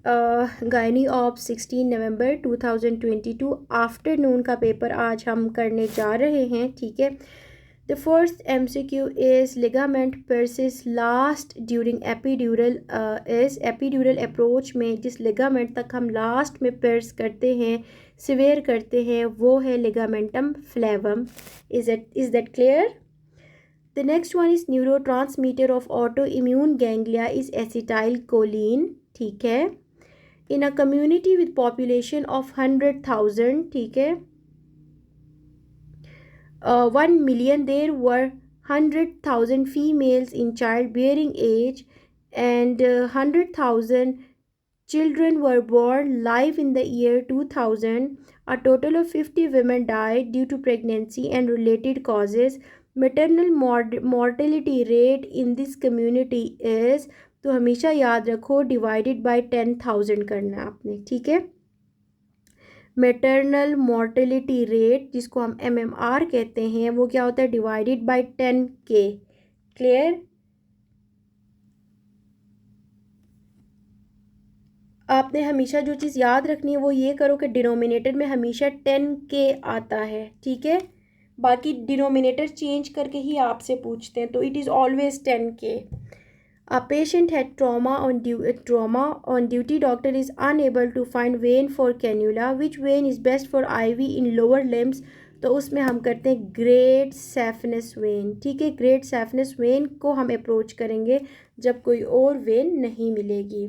Gynae of 16 November 2022 afternoon का paper आज हम करने जा रहे हैं, ठीक है। The first MCQ is ligament persists last during epidural इस एपिड्यूरल अप्रोच में जिस लिगामेंट तक हम लास्ट में पर्स करते हैं, सिवेयर करते हैं, वो है ligamentum फ्लेवम। Is that clear? The next one is neurotransmitter of autoimmune ganglia is acetylcholine, ठीक है। In a community with population of 100,000, ठीक है, 1 million there were 100,000 females in childbearing age and 100,000 children were born live in the year 2000. A total of 50 women died due to pregnancy and related causes. Maternal mortality rate in this community is, तो हमेशा याद रखो divided by 10,000 करना है आपने, ठीक है। Maternal mortality rate जिसको हम MMR कहते हैं वो क्या होता है? Divided by 10K। क्लियर? आपने हमेशा जो चीज़ याद रखनी है वो ये करो कि डिनोमिनेटर में हमेशा 10K आता है, ठीक है। बाकी डिनोमिनेटर चेंज करके ही आपसे पूछते हैं, तो it is always 10K। A patient had trauma on duty. Doctor is unable to find vein for cannula. Which vein is best for IV in lower limbs? तो उसमें हम करते हैं ग्रेट सैफनस वेन, ठीक है। ग्रेट सैफनस वेन को हम approach करेंगे जब कोई और वेन नहीं मिलेगी।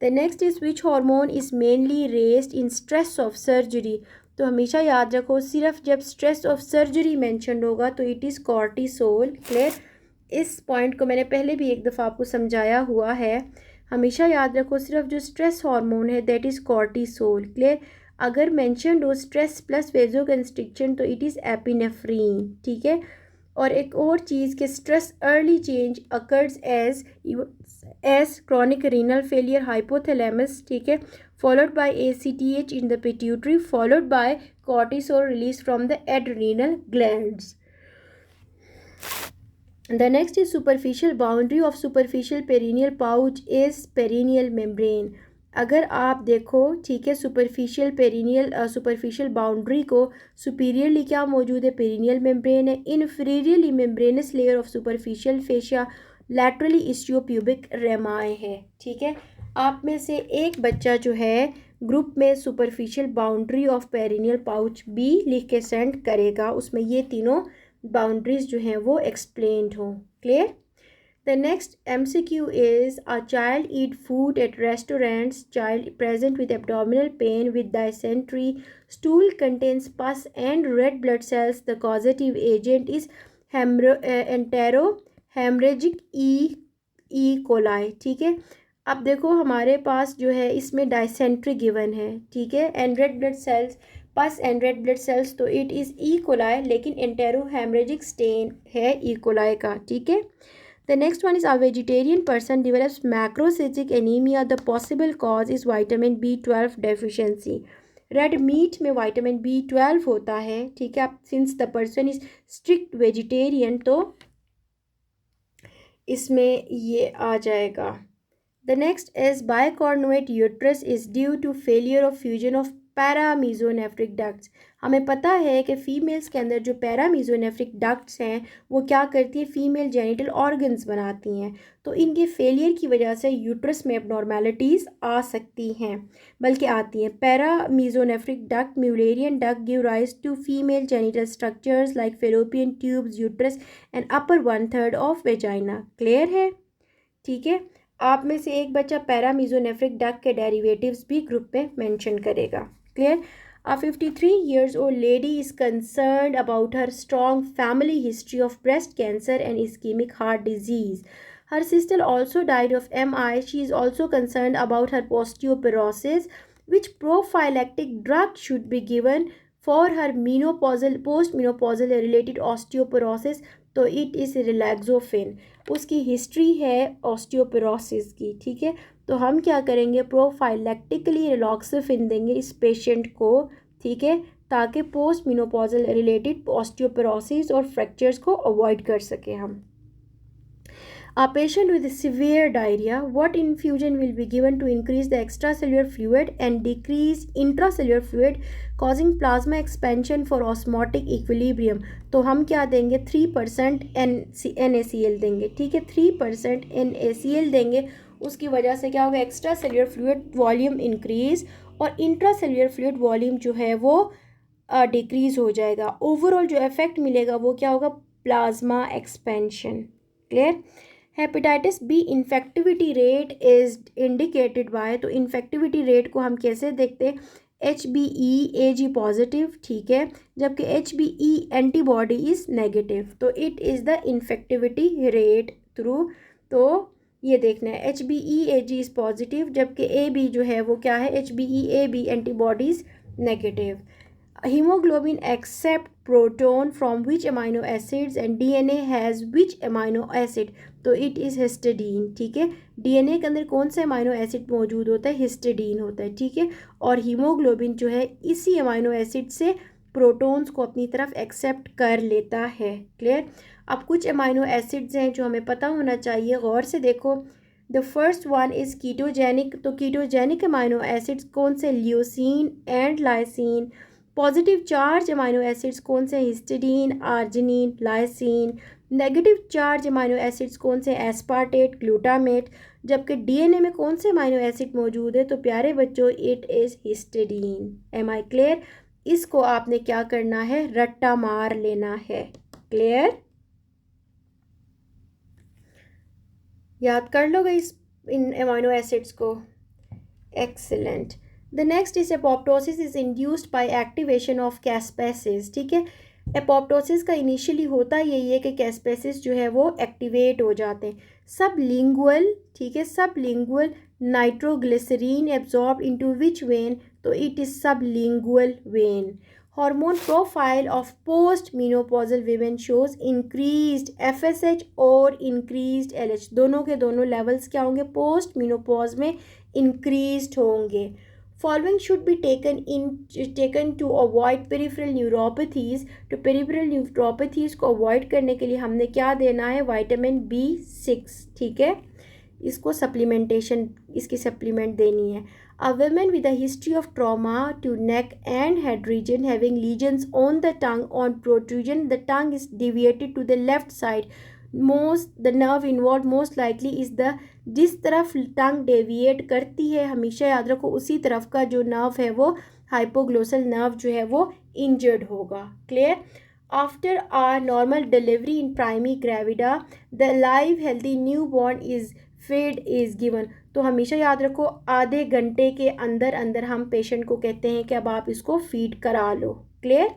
The next is which hormone is mainly raised in stress of surgery. तो हमेशा याद रखो सिर्फ जब स्ट्रेस ऑफ सर्जरी मैंशन होगा तो इट इज़ कॉर्टिसोल। क्लियर? इस पॉइंट को मैंने पहले भी एक दफ़ा आपको समझाया हुआ है। हमेशा याद रखो सिर्फ जो स्ट्रेस हार्मोन है दैट इज़ कॉर्टिसोल। क्लियर? अगर मेंशन्ड हो स्ट्रेस प्लस वेजोकंस्ट्रिक्शन तो इट इज़ एपिनेफ्रीन, ठीक है। और एक और चीज़ कि stress early change occurs as chronic renal failure hypothalamus, ठीक है, followed by ACTH in the pituitary, followed by cortisol release from the adrenal glands. The next is superficial boundary of superficial perineal pouch is perineal membrane. अगर आप देखो, ठीक है, superficial boundary को superiorly क्या मौजूद है? पेरिनियल मेम्ब्रेन है। Inferiorly membranous layer of superficial fascia laterally ischiopubic rami है, ठीक है। आप में से एक बच्चा जो है ग्रुप में superficial boundary of perineal pouch भी लिख के सेंड करेगा, उसमें ये तीनों बाउंड्रीज जो हैं वो एक्सप्लेन्ड हो। Clear? The next MCQ is a child eat food at restaurants, child present with abdominal pain with dysentery, stool contains pus and red blood cells, the causative agent is entero haemorrhagic E coli, ठीक है। अब देखो हमारे पास जो है इसमें dysentery given है, ठीक है, and red blood cells pus and red blood cells, तो इट इज़ ई कोलाई, लेकिन एंटेरो हेमरेजिक स्टेन है ई कोलाई का, ठीक है। The next one is a vegetarian person develops macrocytic anaemia, the possible cause is vitamin B12 deficiency. Red meat में vitamin B12 होता है, ठीक है। अब since the person is strict vegetarian तो इसमें ये आ जाएगा। The next is bicornuate uterus is due to failure of fusion of paramesonephric ducts. हमें पता है कि फ़ीमेल्स के अंदर जो पैरामीजोनेफ्रिक डक्ट्स हैं वो क्या करती है? फीमेल जेनिटल ऑर्गन्स बनाती हैं, तो इनके फेलियर की वजह से यूट्रस में एबनॉर्मेलिटीज़ आ सकती हैं, बल्कि आती हैं। Paramesonephric duct Mullerian duct give rise to female genital structures like fallopian tubes, uterus and upper 1/3 of vagina. Clear है? ठीक है। आप में से एक बच्चा पैरामीजोनेफ्रिक डक्ट के डेरिवेटिव्स भी ग्रुप में मेंशन करेगा। Clear? A 53 years old lady is concerned about her strong family history of breast cancer and ischemic heart disease. Her sister also died of MI. She is also concerned about her osteoporosis. Which prophylactic drug should be given for her postmenopausal related osteoporosis? तो it is रिलैक्सोफिन। उसकी history है osteoporosis की, ठीक है। तो हम क्या करेंगे? प्रोफाइलेक्टिकली रिलैक्सोफिन देंगे इस पेशेंट को, ठीक है, ताकि पोस्ट मेनोपॉजल रिलेटेड ऑस्टियोपोरोसिस और फ्रैक्चर्स को अवॉइड कर सकें हम। A patient with severe diarrhea, what infusion will be given to increase the extracellular fluid and decrease intracellular fluid, causing plasma expansion for osmotic equilibrium? तो हम क्या देंगे, 3% NaCl देंगे, ठीक है, 3% NaCl देंगे। उसकी वजह से क्या होगा, extra cellular fluid volume increase और इंट्रासेल्यूलर फ्लूइड वॉल्यूम जो है वो डिक्रीज हो जाएगा। ओवरऑल जो इफेक्ट मिलेगा वो क्या होगा, plasma expansion. Clear. Hepatitis B infectivity rate is indicated by, तो इन्फेक्टिविटी रेट को हम कैसे देखते हैं, HBeAg पॉजिटिव, ठीक है, जबकि HBe एंटीबॉडी इज नेगेटिव, तो it is the infectivity rate through. तो ये देखना है, HBeAg इज पॉजिटिव जबकि AB जो है वो क्या है, HBeAb antibodies negative. Hemoglobin accept proton from which amino acids and DNA has which amino acid, तो इट इज़ हिस्टिडीन, ठीक है। DNA के अंदर कौन सा अमाइनो एसिड मौजूद होता है, हिस्टिडीन होता है, ठीक है। और हीमोग्लोबिन जो है इसी अमाइनो एसिड से प्रोटॉन्स को अपनी तरफ एक्सेप्ट कर लेता है। क्लियर। अब कुछ अमाइनो एसिड्स हैं जो हमें पता होना चाहिए, गौर से देखो। The first one is ketogenic, तो कीटोजेनिक अमाइनो एसिड्स कौन से, leucine and lysine. Positive charge amino acids कौन से, histidine, arginine, lysine. Negative charge amino acids कौन से, एस्पार्टेट, ग्लूटामेट। जबकि डीएनए में कौन से अमाइनो एसिड मौजूद है, तो प्यारे बच्चों it is histidine. Am I clear. इसको आपने क्या करना है, रट्टा मार लेना है। क्लियर, याद कर लो इस इन अमाइनो एसिड्स को। Excellent. The next is apoptosis is induced by activation of caspases, ठीक है। एपोप्टोसिस का इनिशियली होता यही है कि कैस्पेसिस जो है वो एक्टिवेट हो जाते हैं। सबलिंगुअल, ठीक है, sublingual nitroglycerin absorb into which vein, तो it is sublingual vein. Hormone profile of post menopausal women shows increased FSH और इंक्रीज्ड LH, दोनों के दोनों लेवल्स क्या होंगे, पोस्ट मेनोपॉज में इंक्रीज्ड होंगे। Following should be taken to avoid peripheral neuropathies, तो पेरिफेरल न्यूरोपैथीज को अवॉइड करने के लिए हमने क्या देना है, विटामिन B6, ठीक है, इसको सप्लीमेंटेशन, इसकी सप्लीमेंट देनी है। A woman with a history of trauma to neck and head region having lesions on the tongue on protrusion, the tongue is deviated to the left side. The nerve involved most likely is the, जिस तरफ टंग deviate करती है हमेशा याद रखो उसी तरफ का जो नर्व है वो हाइपोग्लोसल नर्व जो है वो इंजर्ड होगा। Clear. After a normal delivery in primary gravida the live healthy new born is feed is given, तो हमेशा याद रखो आधे घंटे के अंदर अंदर हम पेशेंट को कहते हैं कि अब आप इसको फीड करा लो। Clear.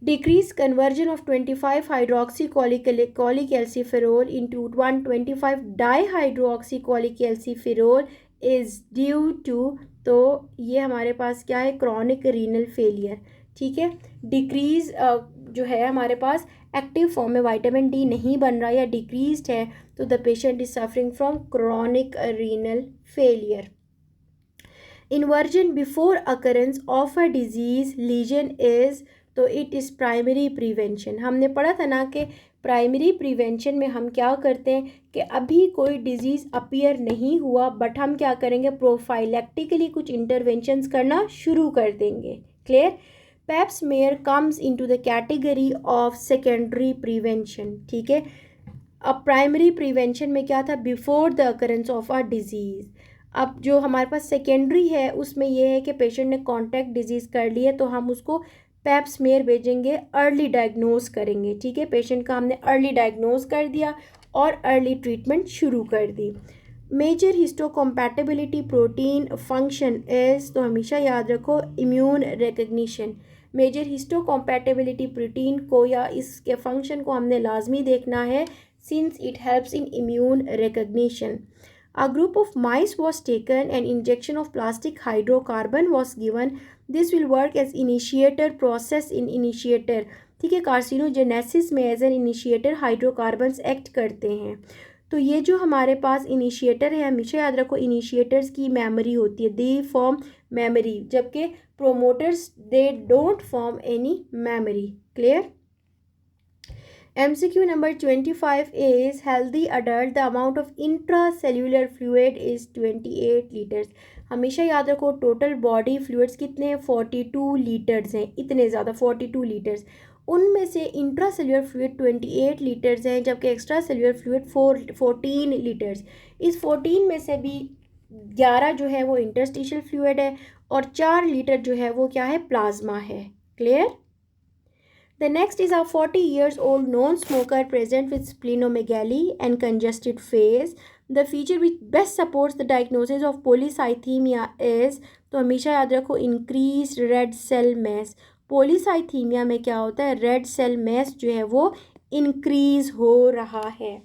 Decrease conversion of 25 hydroxycholecalciferol into 125 dihydroxycholecalciferol is due to, तो ये हमारे पास क्या है, क्रॉनिक रीनल फेलियर, ठीक है। डिक्रीज जो है हमारे पास एक्टिव फॉर्म में विटामिन डी नहीं बन रहा या डिक्रीज्ड है, तो the patient is suffering from chronic renal failure. Inversion before occurrence of a disease lesion is, तो इट इज़ प्राइमरी प्रिवेंशन। हमने पढ़ा था ना कि प्राइमरी प्रिवेंशन में हम क्या करते हैं कि अभी कोई डिजीज़ अपीयर नहीं हुआ बट हम क्या करेंगे, प्रोफाइलेक्टिकली कुछ इंटरवेंशंस करना शुरू कर देंगे। Clear. Pep smear comes into the category of secondary prevention, ठीक है। अब प्राइमरी प्रिवेंशन में क्या था, before the occurrence of a disease. अब जो हमारे पास सेकेंडरी है उसमें यह है कि पेशेंट ने कॉन्टैक्ट डिजीज़ कर ली है तो हम उसको पेप स्मेयर भेजेंगे, अर्ली डायग्नोज करेंगे, ठीक है। पेशेंट का हमने अर्ली डायग्नोज कर दिया और अर्ली ट्रीटमेंट शुरू कर दी। Major histocompatibility protein function is, तो हमेशा याद रखो immune recognition. Major histocompatibility protein को या इसके फंक्शन को हमने लाजमी देखना है since it helps in immune recognition. A group of mice was taken and injection of plastic hydrocarbon was given. This will work as initiator process in initiator, ठीक है। कार्सिनोजेनेसिस में as an initiator hydrocarbons act करते हैं। तो ये जो हमारे पास initiator है, हमेशा याद रखो इनिशिएटर्स की मेमोरी होती है, दे फॉर्म मेमोरी, जबकि promoters they don't form any memory. Clear. MCQ number 25 is healthy adult the amount of intracellular fluid is 28 liters. हमेशा याद रखो टोटल बॉडी फ्लूइड्स कितने 42 लीटर्स हैं, इतने ज़्यादा 42 लीटर्स। उनमें से इंट्रासेल्युलर फ्लूइड 28 लीटर्स हैं जबकि एक्स्ट्रा सेल्युलर फ्लूइड 14 लीटर्स। इस 14 में से भी 11 जो है वो इंटरस्टिशियल फ्लूइड है और 4 लीटर जो है वो क्या है, प्लाज्मा है। Clear? The next is a 40 years old non-smoker present with splenomegaly and congested face. The feature which best supports the diagnosis of polycythemia is, तो हमेशा याद रखो, increased red cell mass. पोलीसाइथीमिया में क्या होता है, रेड सेल मैस जो है वो इंक्रीज हो रहा है।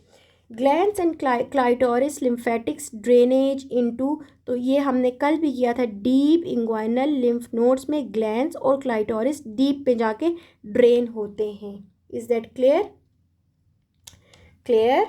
Glands and clitoris lymphatics drainage into, तो ये हमने कल भी किया था, डीप इंग्वाइनल लिम्फ नोड्स में ग्लैंड्स और क्लाइटोरिस डीप पे जाके ड्रेन होते हैं। Is that clear? क्लियर?